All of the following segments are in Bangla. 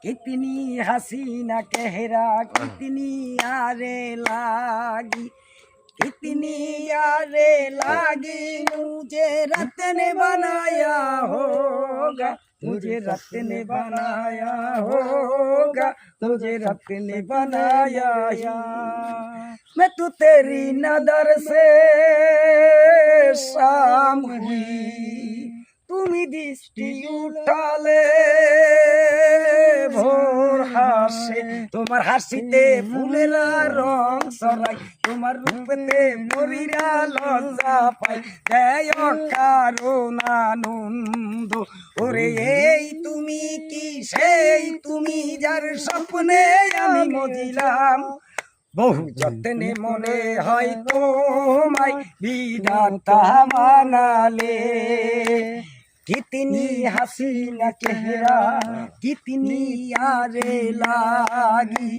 कितनी हसीना कहरा कितनी यारे लागी, कितनी यारे लागी। मुझे रत ने बनाया होगा, मुझे रत ने बनाया होगा, मुझे रत ने बनाया। मैं तो तेरी नजर से शाम हुई, তুমি দৃষ্টি উঠালে ভোর হাসে। তোমার হাসিতে ফুলেরা রং সরাই, তোমার রূপেতে মরিরা লজ্জা পাই। দেয় কারণ আনন্দ, ওরে এই তুমি কি সেই তুমি যার স্বপ্নে আমি মজিলাম। বহু যত্নে মনে হয় তোমায় বিধাতা বানালে। कितनी हसीना चेहरा कितनी यारे लागी,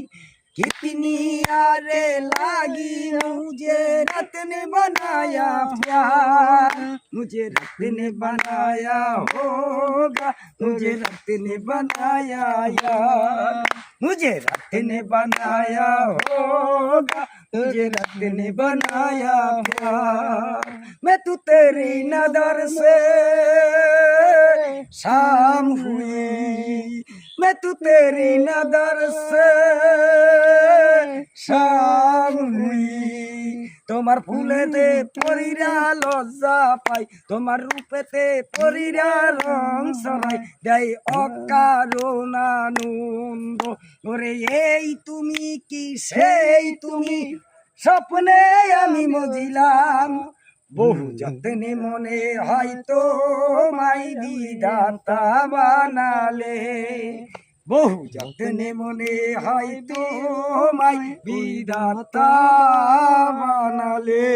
कितनी यारे लागी। मुझे रत ने बनाया प्यार, मुझे रत ने बनाया होगा, मुझे रत ने बनाया यार। मुझे रत ने बनाया होगा, मुझे रत ने बनाया प्यार। मैं तू तेरी नजर से शाम हुई, मैं तू तेरी नजर से शाम हुई। তোমার ফুলেতে পরিরা লজ্জা পাই, তোমার রূপেতে পরিরা রং সরাই। দেয় অকারণ আনন্দ, ওরে এই তুমি কি সেই তুমি স্বপ্নে আমি মজিলাম। বহু যত্নে মনে হয়তো মাই বিধাতা বানালে। বহু যত্নে মনে হয়তো মাই বিধাতা বানালে।